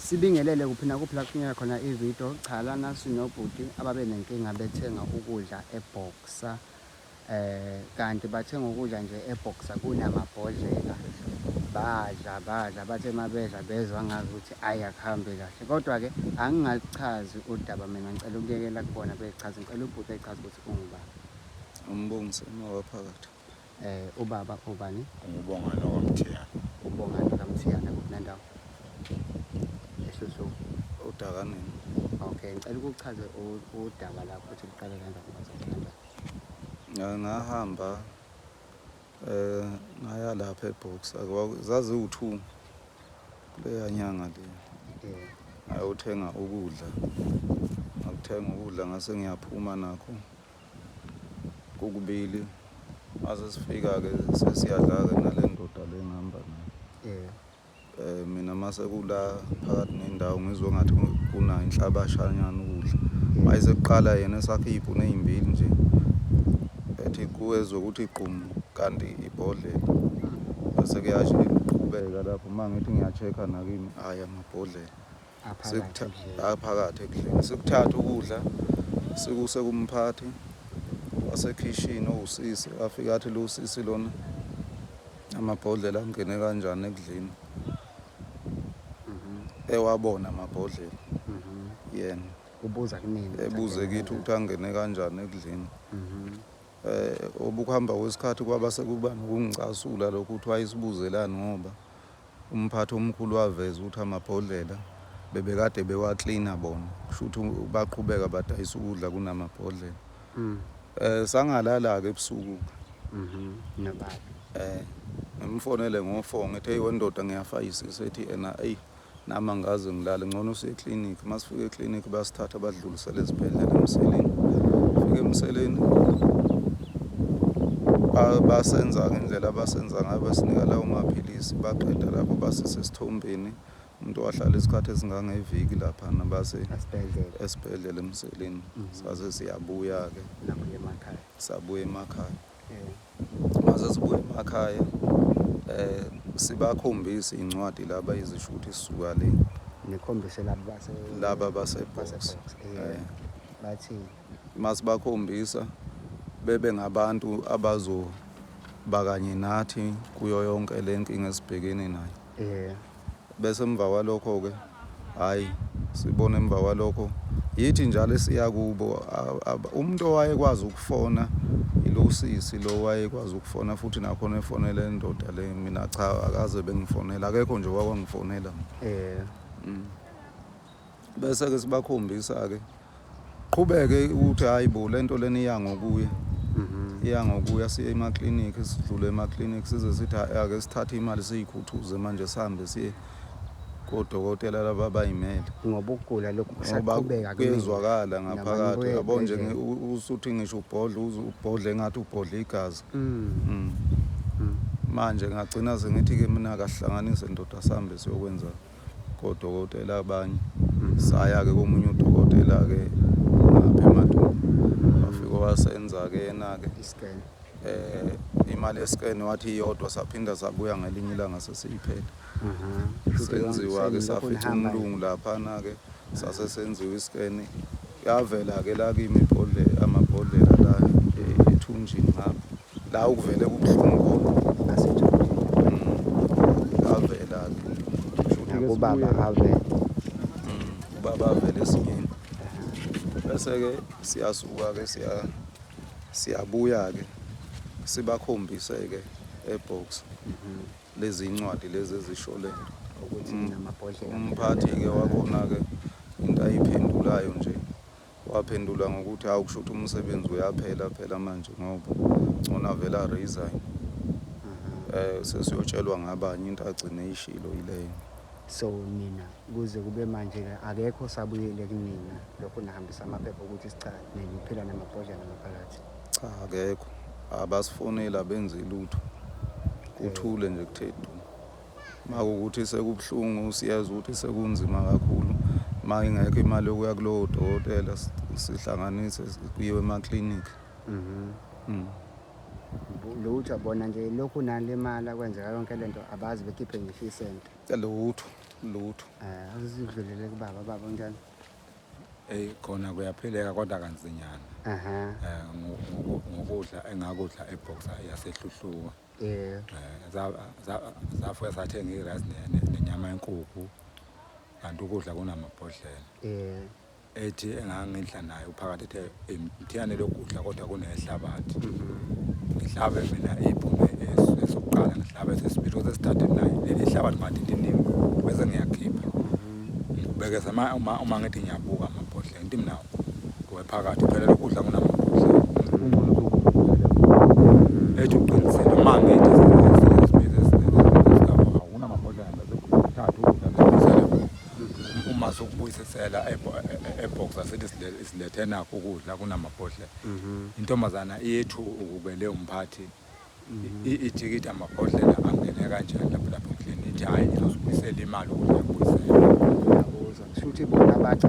Sibingelele kuphi nakuphi la kufinyela khona ividiyo. Cha, lana sinobhuti ababe nenkinga bethenga ukudla eBoxer. Kanti bathenga ukudla nje eBoxer kunamabhodlela. Badla bathe mabedla bezwa ngazi ukuthi ayi akuhambe kahle. Kodwa-ke angingalichazi udaba, mina ngicela ukuyekela kubona bechaze. Ngicela ubhuti echaze ukuthi ungubani. Umbongise waphakathi. Ubaba ubani? Ngubongani kaMthiyana. Ubongani kaMthiyana kuphi nendawo? Esusu. Udakaneni. Okay, ngicela ukuchaze udaba lakho ukuthi liqale kanjani. Ngahamba ngaya lapha eBoxer zaziwu-2 kuleya nyanga le. Ngayothenga ukudla. Ngakuthenga ukudla ngase ngiyaphuma nakho kokubili. Mase sifika-ke sesiyadla-ke nale ndoda le ngihamba nayo. Mina mase kula phakathi nendawo ngizwe ngathi kunayo inhlabashanyana ukudla. Mayesekuqala yena esakhipha uney'mbili nje. Ethi kuwezwe ukuthi igqumu kanti ibhodlela. Bese kuyasho iqhubeka lapho mangithi ngiya-check-a nakimi hhayi amabhodlela. Aphakathi ekudleni. Sikuthatha ukudla sikuse kumphathi wasekhishini owusisi. Afika athi lo sisi lona amabhodlela angene kanjani ekudleni. Ewabona amabhodlela yena. Ubuza kunini. Ebuze kithi ukuthi angene kanjani ekudleni. Obukuhamba kwesikhathi kwaba sekuba nokungicasula lokho ukuthi wayesibuzelani ngoba umphathi omkhulu waveza ukuthi amabhodlela bebekade bewaklina bona. Kusho ukuthi baqhubeka badayisa ukudla kunamabhodlela. Sangalala-ke ebusuku. Nobaba. Ngimfonele ngo-4 ngithi hey wendoda ngiyafayisisa ethi ena eyi nami angaze ngilale ngcono siye eklinikhi. Masifika eklinikhi basithatha badlulisele ezibhedlela eMseleni. Fika eMseleni basenza ngendlela abasenza ngayo basinika lawo maphilisi. Baqeda lapho basise esithombeni. Umuntu wahlala isikhathi esingangeviki laphana base esibhedlela eMseleni. Sase siyabuya-ke sabuya emakhaya. Mase sibuya emakhaya sibakhombisa iy'ncwadi laba ezisho ukuthi sisuka le. Nikhombise laba baseBoxer. Bathi masibakhombisa bebe ngabantu abazoba kanye nathi kuyo yonke le nkinga esibhekene nayo. Bese emva kwalokho-ke hhayi sibone emva kwalokho yithi njalo esiya kubo umuntu owayekwazi ukufona ilo sisi lo wayekwazi ukufona futhi nakhona efonele indoda le. Mina cha akaze bengifonela akekho nje wakwangifonela. Bese-ke sibakhombisa-ke qhubeke ukuthi hayi bo lento lena iya ngokuya siye emaklinikhi sidlule emaklinikhi size sithi ake sithathe imali siyikhuthuze manje sihambe siye kodokotela laba abayimele. Ngoba ukugula lokhu kusaqhubeka kuyezwakala ngaphakathi yabo nje usuthi ngisho ubhodle ngathi ubhodle igazi. Manje ngagcina sengithi-ke mina akahlanganise ndoda sihambe siyokwenza kodokotela abanye. Saya-ke komunye udokotela-ke ngapha eMathumbu. Wafika wasenza-ke yena-ke imali yescan wathi iyodwa saphinda sabuya ngelinye ilanga sesiyiphela. Senziwa-ke safica umlungu laphana-ke sase senziwa iscan. Yavela-ke la kimi amabhodlela la ethunjini ngapha la ukuvele kubuhlungu khona. Yavela-ke ubaba avele esingeni. Bese-ke siyasuka-ke siyabuya-ke sibakhombise-ke eBoxer lezi incwadi lezi ezisho le ukuthi namabhodlela. Umphathi-ke wabona-ke into ayiphendulayo nje waphendula ngokuthi hawu kusho ukuthi umsebenzi uyaphela phela manje ngoba ngcono avele a-resign. Sesiyotshelwa ngabanye into agcine eyishilo yileyo. So nina kuze kube manje-ke akekho sabuyele kunina lokho nahambisa amaphepha ukuthi cha niphila namabhodlela ngaphakathi? Cha akekho abasifonela benze lutho. Kuthule nje kuthe du. Makuwukuthi sekubuhlungu siyezwa ukuthi sekunzima kakhulu. Ma ingekho imali yokuya kulowo dokotela sihlanganise kuyiwe emaklinikhi. Lutho bona nje lokhu nale mali akwenzeka yonke lento abazi bekhiphe ngisho isenti. Lutho. lutho. Asizivelele kubaba baba njani? Khona kuyaphileka kodwa kanzinyana. Ngokudla engakudla eBoxer yasehluhluka. Zafika sathenga irice nenyama yenkukhu kanti ukudla kunamabhodlela. Ethi engangidla nayo phakathi ethe imthiyane lokudla kodwa kunehlabathi. Ngihlabe mina iphume esokuqala ngihlabe sesibili sesithathe nayo leli hlabathi ngathi liningi bese ngiyakhipha. Ngibekeza uma ngithi ngiyabuka amabhodlela ngithi mina phakathi phela lokudla kunamabhodlela. Ethi uqinisele uma ngithi uma sokubuyisela eBoxer sithi silethe nakho ukudla kunamabhodlela. Intombazana iyethu ukubele umphathi itikiti amabhodlela angene kanjani lapha endlini ithi hayi izosibuyisela imali ukudla kubuyisela. Yabuza kushuthi bona bathi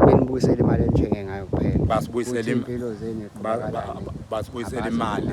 benibuyisela imali enjenge ngayo kuphela. Basibuyisela impilo zenu basibuyisela imali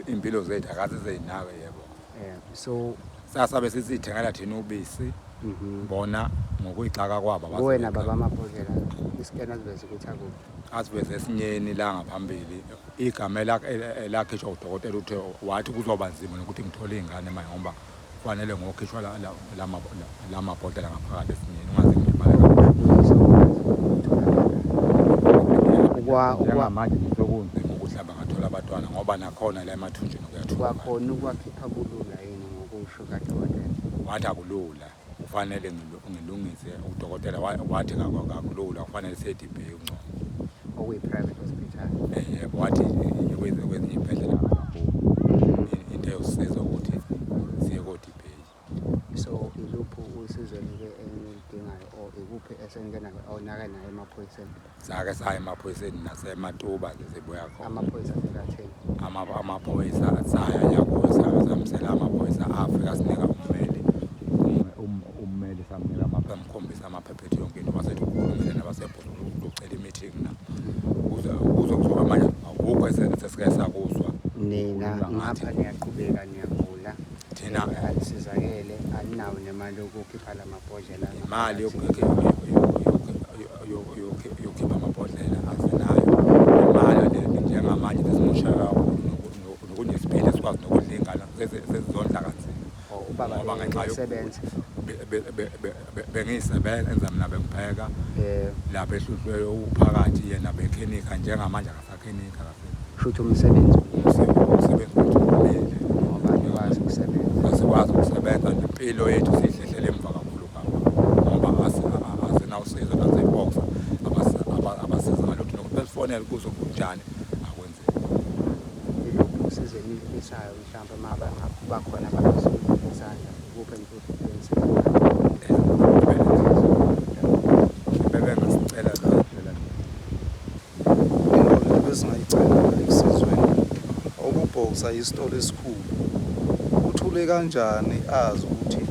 impilo zethu akazizeyinaka yebo. So sasa besithengela thina ubisi. Bona ngokuyixaka kwabo wena baba amabhodlela iskena siveze ukuthi akuphi asiveze esinyeni la ngaphambili igama elakhishwa udokotela uthe wathi kuzoba nzima nokuthi ngithole izingane manje ngoba kufanele ngokhishwa la mabhodlela ngaphakathi esinyeni ungaze ngimali manje ngizokunzima ukuhlamba ngathola abantwana ngoba nakhona la emathunjini kuyathuka kwakhona ukwakhipha kulula yini ngokusho kadokotela wathi akulula kufanele ngilungise udokotela wathi ngakulula kufanele sedibhe ungcono okuyi-private hospital. Yebo wathi kwezinye iy'bhedlela into eyosiza ukuthi siye kodibhe. So iluphi usizo ke enilidingayo or ikuphi eseningena awunake nayo emaphoyiseni? Sake saya emaphoyiseni naseMatuba sibuya khona. Amaphoyisa afikatheni? Amaphoyisa saya yakuwo samsela amaphoyisa afika sinika ummeli samnika amkhombisa amaphephethu yonke into basethi ukhulumile nabasebhozo ucela i-meeting na kuzokuba manje akukho esesike sakuzwa nina ngapha niyaqhubeka niyagula thina alisizakele aninawo nemali yokukhipha la mabhodlela imali yokukhipha amabhodlela asinayo imali njengamanje lesimoshaka nokunesipili esikwazi nokudlingana sezizondla kanzima ubaba ngenxa bengisebenza mina bengipheka lapha ehluhlwe uphakathi yena beklinika njengamanje akasaklinika futhi umsebenzi umsebenzi ngoba nikwazi ukusebenza asikwazi ukusebenza impilo yethu sihlehlele emva kakhulu ngoba asinawusizo naseBoxer abasiza ngalokho nokufonela kuzo kunjani akwenzeki ilokhu usizo enilifisayo mhlawumbe maba bakhona abazosizana kuphe bebengasicela into besingayicela ekusizweni okuBoxer isitolo esikhulu uthule kanjani azi ukuthi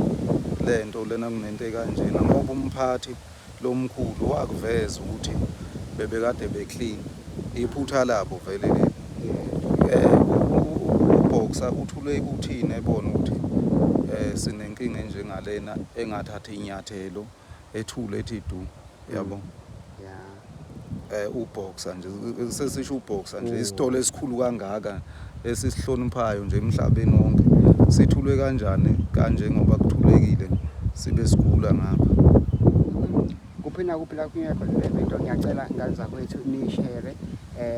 lento lena kunento kanjena ngoba umphathi lomkhulu wakuveza ukuthi bebekade beclean iphutha labo vele uBoxer uthule uthini ebona ukuthi sinenkinga enjengalena engathatha inyathelo ethule ethi du yabo uBoxer nje sesisho uBoxer nje isitolo esikhulu kangaka esisihloniphayo nje emhlabeni wonke sithulwe kanjani kanje ngoba kuthulekile sibe sigula ngapha kuphina kuphi la kungekho le video ngiyacela ngani zakwethu ni-share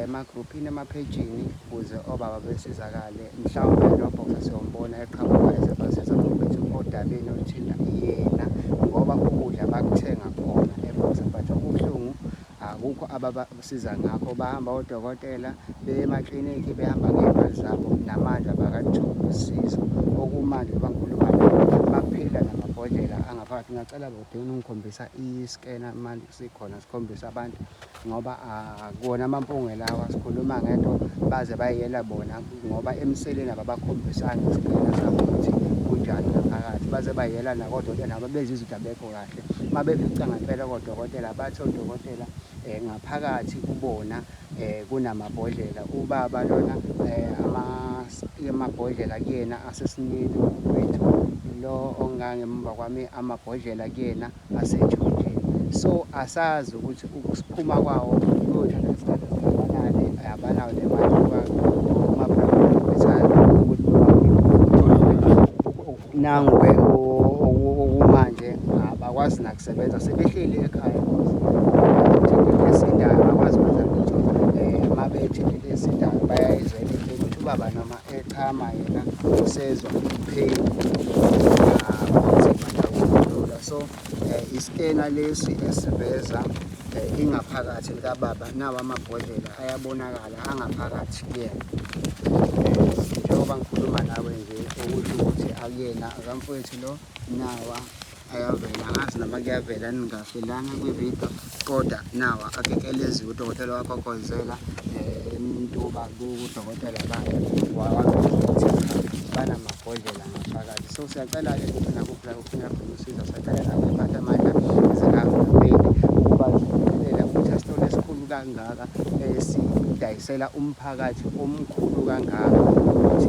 emagroupini emaphejini ukuze obaba besizakale mhlawumbe noBoxer siyombona eqhamuka ezebasiza ngokuthi odabeni oluthina yena ngoba ukudla bakuthenga khona eBoxer but okubuhlungu akukho ababasiza ngakho bahamba odokotela beye emakliniki behamba ngey'mali zabo namandla bakalutholi usizo okumanje bangikhuluma baphila namabhodlela angaphakathi ngiyacela bodeni ungikhombisa iskena manje sikhona sikhombisa abantu ngoba akuwona amampungela lawa sikhuluma ngento baze bayiyela bona ngoba emseleni abakhombisana iskena zabo ukuthi kunjani ngaphakathi baze bayiyela nakodokotela nabo bezizwe ukuthi abekho kahle uma befica ngempela kodokotela bathi odokotela ngaphakathi kubona kunamabhodlela ubaba lona amabhodlela kuyena asesinini wethu, lo ongangemva kwami amabhodlela kuyena asejojeni. So asazi ukuthi ukusiphuma kwawo uyothatha isikhathi esingakanani, abanayo le mali nangwe okumanje abakwazi nakusebenza, sebehleli ekhaya esindayo bakwazi ukwenza lutho. Uma bethekele esindayo bayayizela ukuthi ubaba noma echama yena usezwa pain. So iskena lesi esiveza ingaphakathi likababa, nawo amabhodlela ayabonakala angaphakathi kuyena. Njengoba ngikhuluma nawe nje okusho ukuthi akuyena akamfowethu lo, nawa ayavela, angazi noma kuyavela ningahlelanga kwividiyo, kodwa nawa akekeleziwe udokotela wakhokozela Mntuba kudokotela bakhe ukuthi banamabhodlela ngaphakathi. So siyacela-ke ukuthi nakuphi la ufuna khona usizo, siyacela nawe iphathamandla zikahulumeni ukuba zifikelele ukuthi asitole esikhulu kangaka esidayisela umphakathi omkhulu kangaka, ukuthi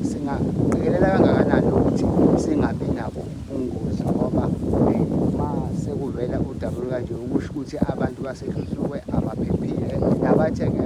singaqikelela kangakanani ukuthi singabi nabo ubungozi, ngoba uma sekuvela udaba olukanje ukusho ukuthi abantu baseHlushulwe abaphephile nabathenga